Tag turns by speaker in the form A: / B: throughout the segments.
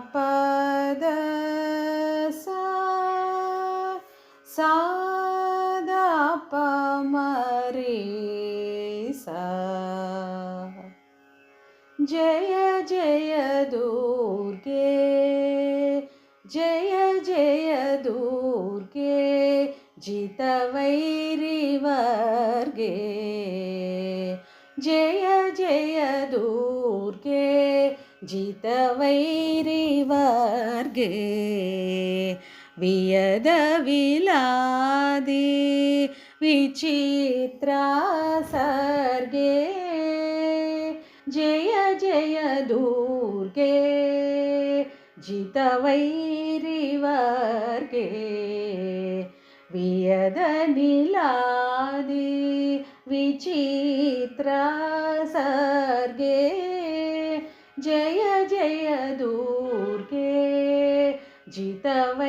A: ಪದ ಸಾ ಸಾದ ಪ ಮರಿ ಸಾ ಜಯ ಜಯ ದುರ್ಗೆ ಜಯ ಜಯ ದುರ್ಗೆ ಜಿತವೈರಿವರ್ಗೆ ಜಯ ಜಯ ದುರ್ಗೆ ಜಿತವೈರಿವರ್ಗೆ ವಿಯದ ವಿಲಾದಿ ವಿಚಿತ್ರ ಸರ್ಗೆ ಜಯ ಜಯ ದುರ್ಗೆ ಜಿತವೈರಿವರ್ಗೆ ವಿಯದ ನಿಲಾದಿ ವಿಚಿತ್ರ ಸರ್ಗೆ ಜಯ ಜಯ ದುರ್ಗೆ ಜಿತವೈರಿವರ್ಗೆ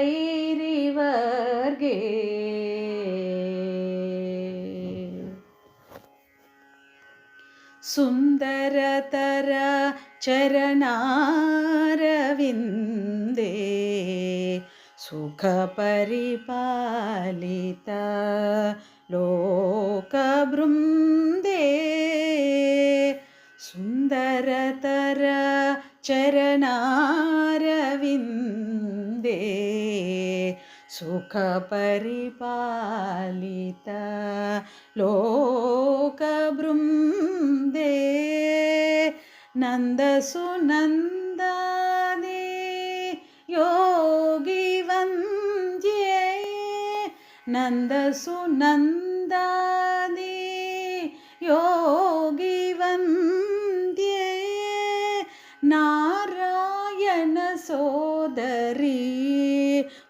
A: ಸುಂದರತರ ಚರಣಾರವಿಂದೇ ಸುಖ ಪರಿಪಾಲಿತ ಲೋಕಬೃಂದೇ ಸುಂದರತರ ಚರಣಾರವಿಂದೇ ಸುಖ ಪರಿಪಾಲಿತ ಲೋಕಬೃಂದೇ ನಂದ ಸುನಂದನೆ ಯೋಗಿ ವಂದ್ಯೆ ನಂದ ಸುನಂದನೆ ಯೋಗಿ ವಂದ್ಯೆ ನಾರಾಯಣ ಸೋದರಿ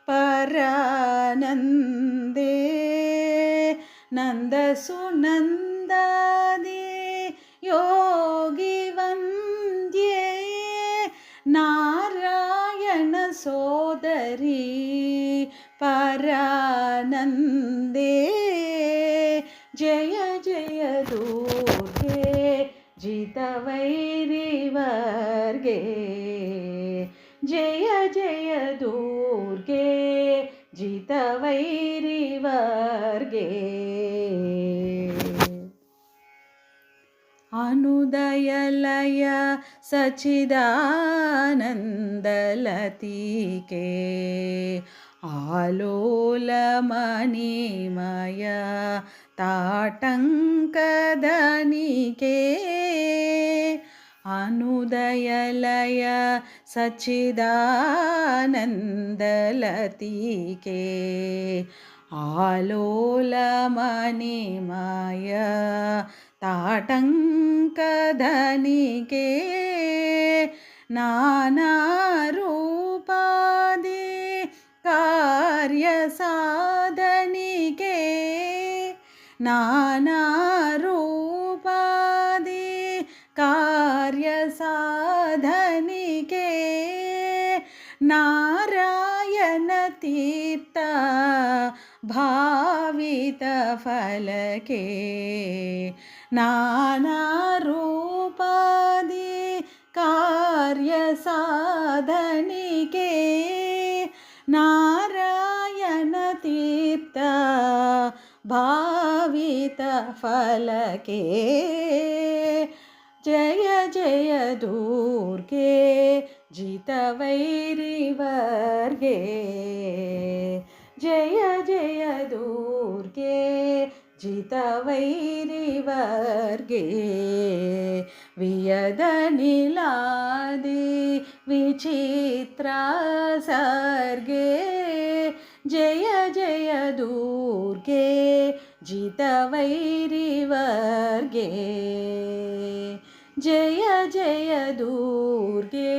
A: ಪರಾನಂದೇ ನಂದ ಸುನಂದನೆ ಯೋಗಿ ವಂದ್ಯೆ ನಾರಾಯಣ ಸೋದರಿ ಪರಾನಂದೇ ಜಯ ಜಯ ದುರ್ಗೆ ಜಿತವೈರಿವರ್ಗೆ ಜಯ ಜಯ ದುರ್ಗೆ ಜಿತವೈರಿವರ್ಗೆ ಅನುದಯಲಯ ಸಚಿದಾನಂದಲತಿಕೆ ಆಲೋಲ ಮಣಿಮಯ ತಾಟಂಕದನಿಕೆ ಅನುದಯಲಯ ಸಚಿದಾನಂದಲತಿಕೆ ಆಲೋಲ ಮಣಿಮಯ ತಾಟಂಕದನಿಕೆ ನಾನಾ ರೂಪಾದಿ ಕಾರ್ಯ ಸಾಧನಿಕೆ ನಾನಾ ರೂಪಾದಿ ಕಾರ್ಯ ಸಾಧನಿಕೆ ನಾರಾಯಣ ತೀರ್ಥ ಭಾವಿತ ಫಲಕೆ ನಾನಾ ರೂಪಾದಿ ಕಾರ್ಯ ಸಾಧನಿಕೆ ನಾರಾಯಣ ತೀರ್ಥ ಭಾವಿತ ಫಲಕೆ ಜಯ ಜಯ ದುರ್ಗೆ ಜಿತವೈರಿವರ್ಗೆ ಜಯ ಜಯ ದುರ್ಗೆ ಜಿತವೈರಿವರ್ಗೆ ವಿಯದ ನಿಲಾದಿ ವಿಚಿತ್ರ ಸರ್ಗೆ ಜಯ ಜಯ ದುರ್ಗೆ ಜಿತವೈರಿವರ್ಗೆ ಜಯ ಜಯ ದುರ್ಗೆ